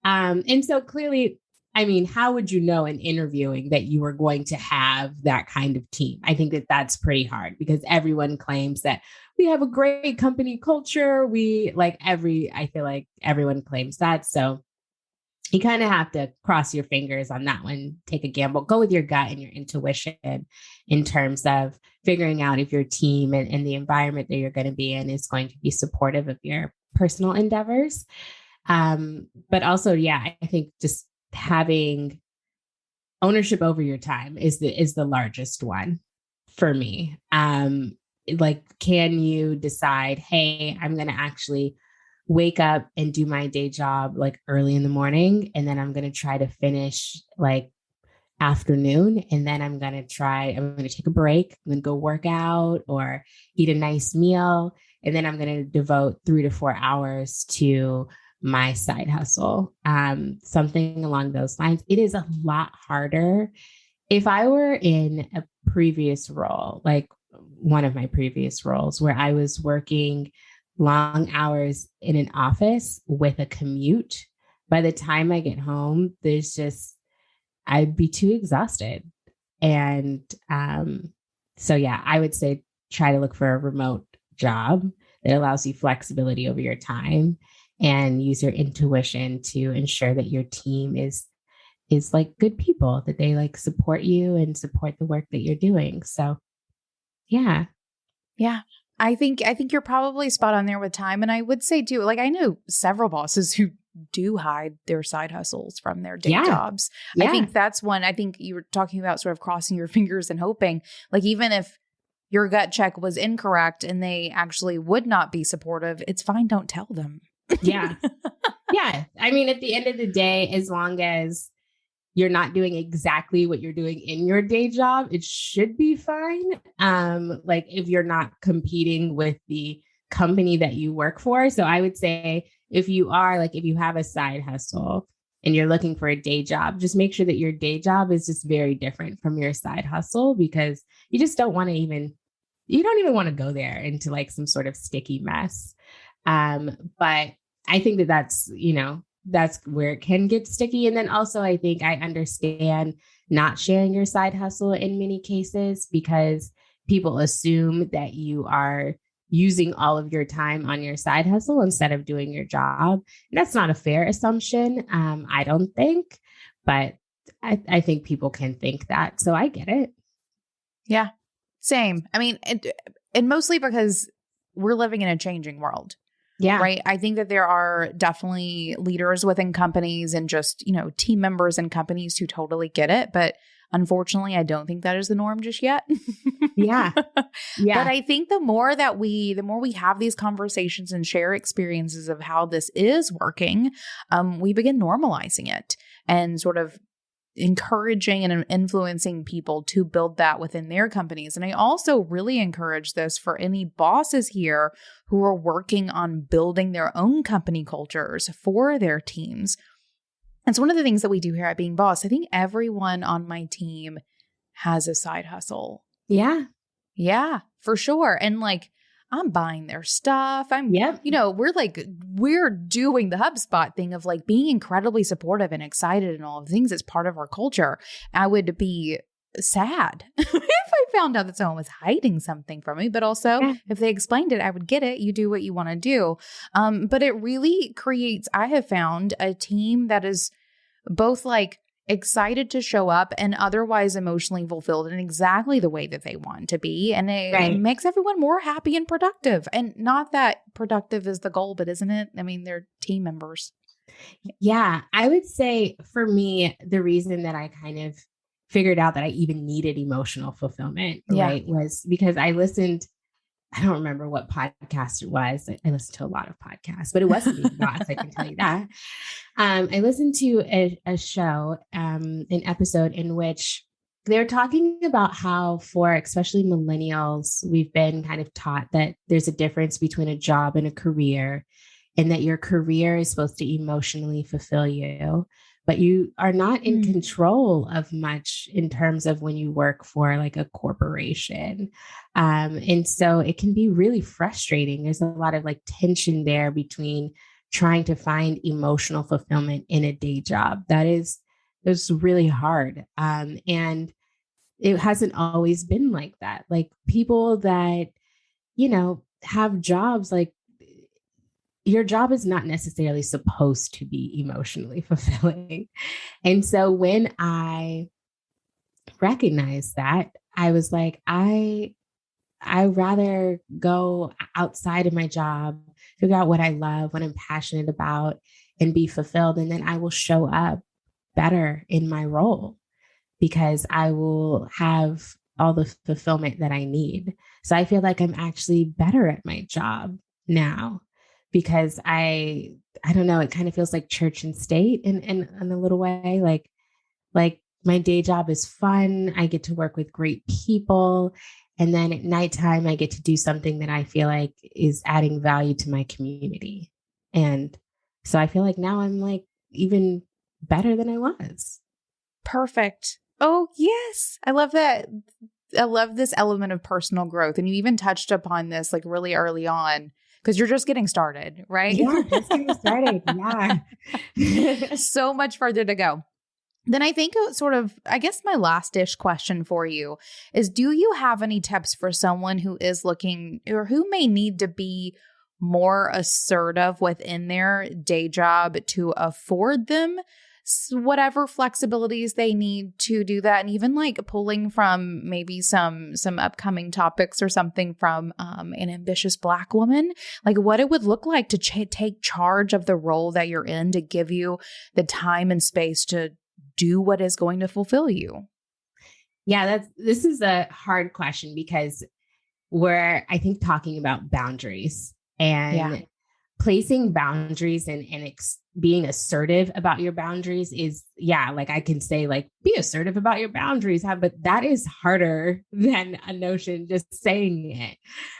C: And so clearly, I mean, how would you know in interviewing that you are going to have that kind of team? I think that that's pretty hard because everyone claims that we have a great company culture. I feel like everyone claims that. So you kind of have to cross your fingers on that one, take a gamble, go with your gut and your intuition in terms of figuring out if your team and the environment that you're going to be in is going to be supportive of your personal endeavors. But also, yeah, I think just having ownership over your time is the largest one for me. Like, can you decide, hey, I'm going to actually wake up and do my day job like early in the morning, and then I'm going to try to finish like afternoon, and then I'm going to take a break, I'm going to go work out or eat a nice meal, and then I'm going to devote 3 to 4 hours to my side hustle. Something along those lines. It is a lot harder. If I were in a previous role, like one of my previous roles where I was working long hours in an office with a commute, by the time I get home, I'd be too exhausted. And so, yeah, I would say try to look for a remote job that allows you flexibility over your time and use your intuition to ensure that your team is like good people, that they like support you and support the work that you're doing. So, yeah.
B: Yeah. I think you're probably spot on there with time. And I would say too, like, I know several bosses who do hide their side hustles from their day jobs.
C: Yeah.
B: I think that's one. I think you were talking about sort of crossing your fingers and hoping, like, even if your gut check was incorrect and they actually would not be supportive, it's fine. Don't tell them.
C: Yeah. Yeah. I mean, at the end of the day, as long as you're not doing exactly what you're doing in your day job, it should be fine. Like if you're not competing with the company that you work for. So I would say if you have a side hustle and you're looking for a day job, just make sure that your day job is just very different from your side hustle, because you just don't even want to go there into like some sort of sticky mess. But I think that's where it can get sticky. And then also, I think I understand not sharing your side hustle in many cases because people assume that you are using all of your time on your side hustle instead of doing your job. And that's not a fair assumption, I don't think, but I think people can think that. So I get it.
B: Yeah, same. I mean, and mostly because we're living in a changing world.
C: Yeah.
B: Right. I think that there are definitely leaders within companies and just, team members in companies who totally get it. But unfortunately, I don't think that is the norm just yet.
C: Yeah. Yeah.
B: But I think the more we have these conversations and share experiences of how this is working, we begin normalizing it and sort of encouraging and influencing people to build that within their companies. And I also really encourage this for any bosses here who are working on building their own company cultures for their teams. It's one of the things that we do here at Being Boss. I think everyone on my team has a side hustle.
C: Yeah.
B: Yeah, for sure. And like, I'm buying their stuff. We're doing the HubSpot thing of like being incredibly supportive and excited and all of the things. It's part of our culture. I would be sad if I found out that someone was hiding something from me, but also if they explained it, I would get it. You do what you want to do. But it really creates, I have found a team that is both like excited to show up and otherwise emotionally fulfilled in exactly the way that they want to be. And it makes everyone more happy and productive. And not that productive is the goal, but isn't it? I mean, they're team members.
C: Yeah. I would say for me, the reason that I kind of figured out that I even needed emotional fulfillment, right, was because I don't remember what podcast it was. I listened to a lot of podcasts, but it wasn't Being Boss, I can tell you that. I listened to a show, an episode in which they're talking about how for especially millennials, we've been kind of taught that there's a difference between a job and a career, and that your career is supposed to emotionally fulfill you, but you are not in control of much in terms of when you work for like a corporation. And so it can be really frustrating. There's a lot of like tension there between trying to find emotional fulfillment in a day job. It's really hard. And it hasn't always been like that. Like people that, have jobs, like your job is not necessarily supposed to be emotionally fulfilling. And so when I recognized that, I was like, I rather go outside of my job, figure out what I love, what I'm passionate about, and be fulfilled. And then I will show up better in my role because I will have all the fulfillment that I need. So I feel like I'm actually better at my job now because I don't know, it kind of feels like church and state in a little way. Like my day job is fun. I get to work with great people. And then at nighttime, I get to do something that I feel like is adding value to my community. And so I feel like now I'm like even better than I was.
B: Perfect. Oh, yes. I love that. I love this element of personal growth. And you even touched upon this like really early on because you're just getting started, right?
C: Yeah, just getting started. Yeah.
B: So much further to go. Then I think sort of, I guess my last-ish question for you is, do you have any tips for someone who is looking or who may need to be more assertive within their day job to afford them whatever flexibilities they need to do that? And even like pulling from maybe some upcoming topics or something from an ambitious Black woman, like what it would look like to take charge of the role that you're in to give you the time and space to do what is going to fulfill you.
C: Yeah, this is a hard question because we're, I think, talking about boundaries and placing boundaries and being assertive about your boundaries is, like I can say like, be assertive about your boundaries, but that is harder than a notion just saying it.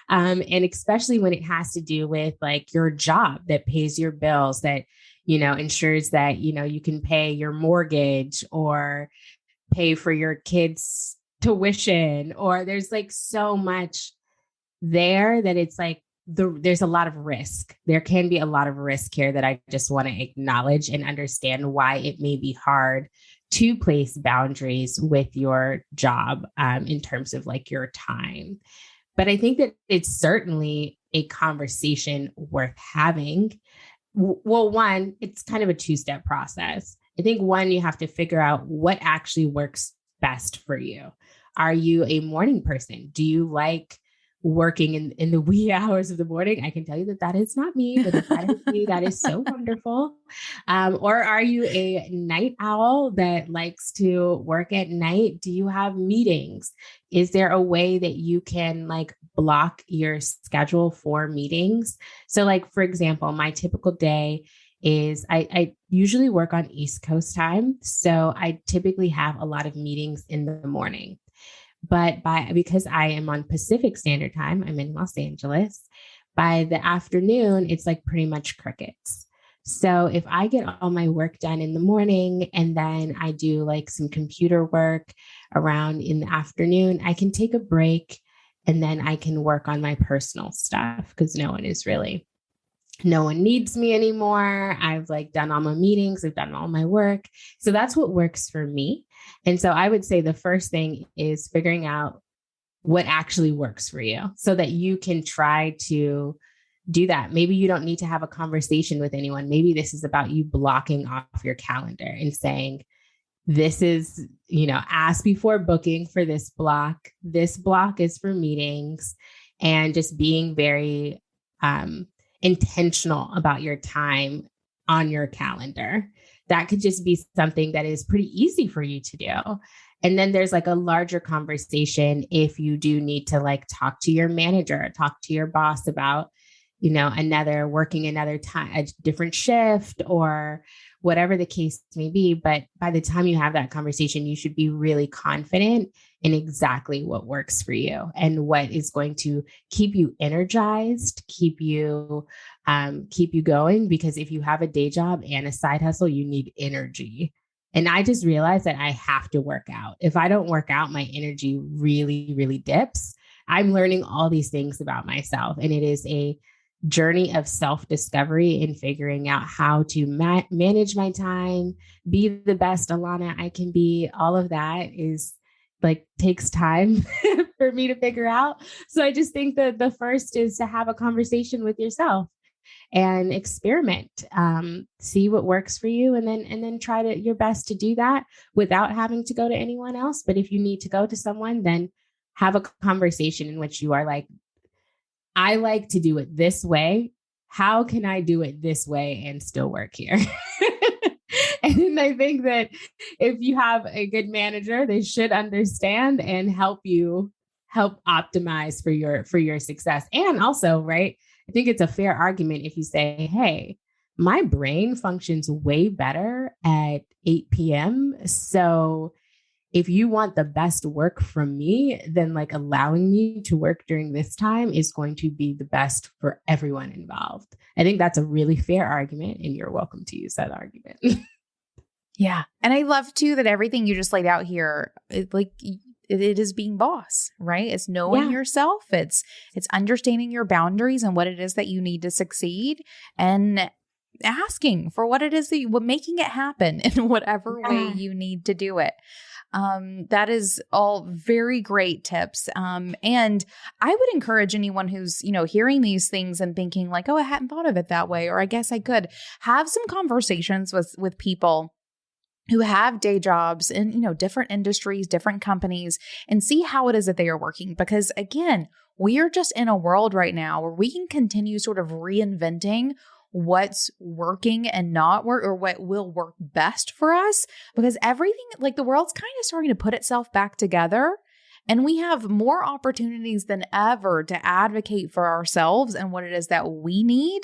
C: And especially when it has to do with like your job that pays your bills, that, ensures that, you can pay your mortgage or pay for your kids' tuition, or there's like so much there that it's like, there's a lot of risk. There can be a lot of risk here that I just want to acknowledge and understand why it may be hard to place boundaries with your job in terms of like your time. But I think that it's certainly a conversation worth having. Well, one, it's kind of a two-step process. I think one, you have to figure out what actually works best for you. Are you a morning person? Do you like working in the wee hours of the morning? I can tell you that is not me, but if that is you, that is so wonderful. Or are you a night owl that likes to work at night? Do you have meetings? Is there a way that you can like block your schedule for meetings? So like, for example, my typical day is I usually work on East Coast time. So I typically have a lot of meetings in the morning. But because I am on Pacific Standard Time, I'm in Los Angeles, by the afternoon, it's like pretty much crickets. So if I get all my work done in the morning and then I do like some computer work around in the afternoon, I can take a break and then I can work on my personal stuff because no one needs me anymore. I've like done all my meetings. I've done all my work. So that's what works for me. And so I would say the first thing is figuring out what actually works for you so that you can try to do that. Maybe you don't need to have a conversation with anyone. Maybe this is about you blocking off your calendar and saying, this is, ask before booking for this block. This block is for meetings, and just being very, intentional about your time on your calendar. That could just be something that is pretty easy for you to do. And then there's like a larger conversation if you do need to like talk to your manager, talk to your boss about, working another time, a different shift, or whatever the case may be. But by the time you have that conversation, you should be really confident in exactly what works for you and what is going to keep you energized, keep you going. Because if you have a day job and a side hustle, you need energy. And I just realized that I have to work out. If I don't work out, my energy really, really dips. I'm learning all these things about myself, and it is a journey of self-discovery and figuring out how to manage my time, be the best Alanah I can be. All of that is takes time for me to figure out. So I just think that the first is to have a conversation with yourself and experiment, see what works for you, and then try your best to do that without having to go to anyone else. But if you need to go to someone, then have a conversation in which you are like, I like to do it this way. How can I do it this way and still work here? And I think that if you have a good manager, they should understand and help optimize for your success. And also, right, I think it's a fair argument if you say, hey, my brain functions way better at 8 p.m. So if you want the best work from me, then allowing me to work during this time is going to be the best for everyone involved. I think that's a really fair argument, and you're welcome to use that argument.
B: Yeah. And I love too that everything you just laid out here, it is being boss, right? It's knowing yourself. It's understanding your boundaries and what it is that you need to succeed, and asking for what it is that making it happen in whatever way you need to do it. That is all very great tips. And I would encourage anyone who's, hearing these things and thinking oh, I hadn't thought of it that way, or I guess I could, have some conversations with people who have day jobs in, different industries, different companies, and see how it is that they are working. Because again, we are just in a world right now where we can continue sort of reinventing what's working and not work, or what will work best for us, because everything, the world's kind of starting to put itself back together. And we have more opportunities than ever to advocate for ourselves and what it is that we need,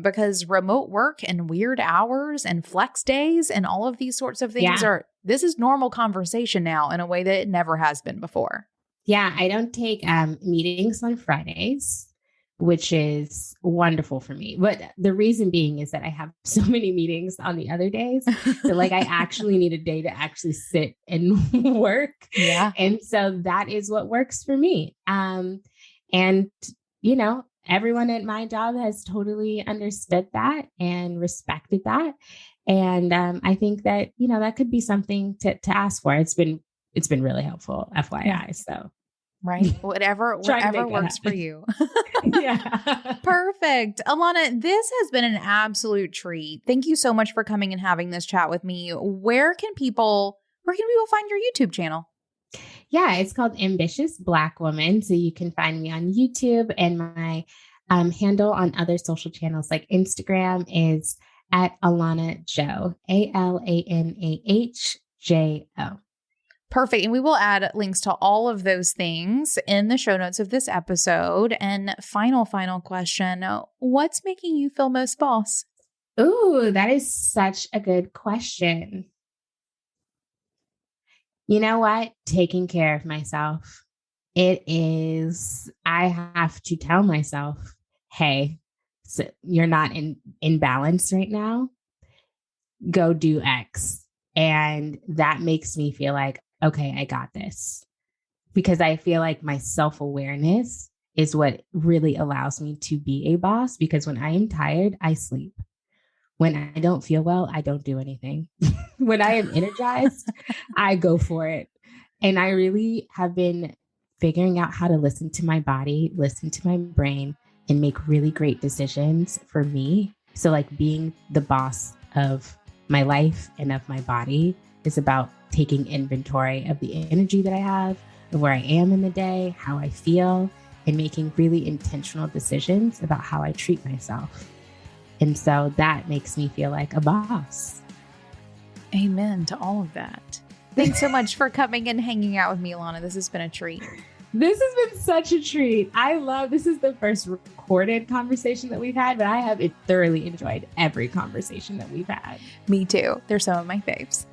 B: because remote work and weird hours and flex days and all of these sorts of things this is normal conversation now in a way that it never has been before.
C: Yeah, I don't take meetings on Fridays, which is wonderful for me. But the reason being is that I have so many meetings on the other days that I actually need a day to actually sit and work.
B: Yeah.
C: And so that is what works for me. And, everyone at my job has totally understood that and respected that. And I think that, that could be something to ask for. It's been really helpful, FYI.
B: Yeah.
C: So.
B: Right. Whatever works for you.
C: Yeah.
B: Perfect. Alanah, this has been an absolute treat. Thank you so much for coming and having this chat with me. Where can people find your YouTube channel?
C: Yeah, it's called Ambitious Black Woman. So you can find me on YouTube, and my handle on other social channels like Instagram is at Alanah Jo, ALANAHJO.
B: Perfect. And we will add links to all of those things in the show notes of this episode. And final question, what's making you feel most boss?
C: Ooh, that is such a good question. You know what? Taking care of myself. It is, I have to tell myself, hey, so you're not in balance right now. Go do X. And that makes me feel like, okay, I got this, because I feel like my self-awareness is what really allows me to be a boss, because when I am tired, I sleep. When I don't feel well, I don't do anything. When I am energized, I go for it. And I really have been figuring out how to listen to my body, listen to my brain, and make really great decisions for me. So being the boss of my life and of my body is about taking inventory of the energy that I have, of where I am in the day, how I feel, and making really intentional decisions about how I treat myself. And so that makes me feel like a boss.
B: Amen to all of that. Thanks so much for coming and hanging out with me, Alanah. This has been a treat.
C: This has been such a treat. This is the first recorded conversation that we've had, but I have thoroughly enjoyed every conversation that we've had.
B: Me too. They're some of my faves.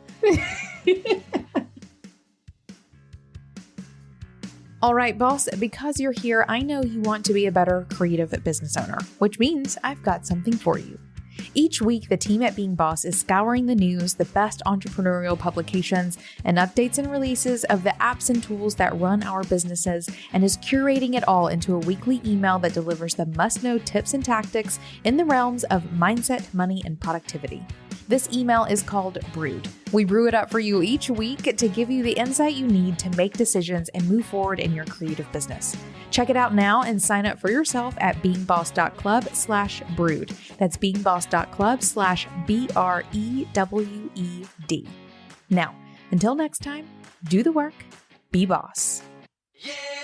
B: All right, boss, because you're here, I know you want to be a better creative business owner, which means I've got something for you. Each week, the team at Being Boss is scouring the news, the best entrepreneurial publications, and updates and releases of the apps and tools that run our businesses, and is curating it all into a weekly email that delivers the must-know tips and tactics in the realms of mindset, money, and productivity. This email is called Brewed. We brew it up for you each week to give you the insight you need to make decisions and move forward in your creative business. Check it out now and sign up for yourself at beingboss.club/brewed. That's beingboss.club/BREWED. Now, until next time, do the work, be boss.
E: Yeah.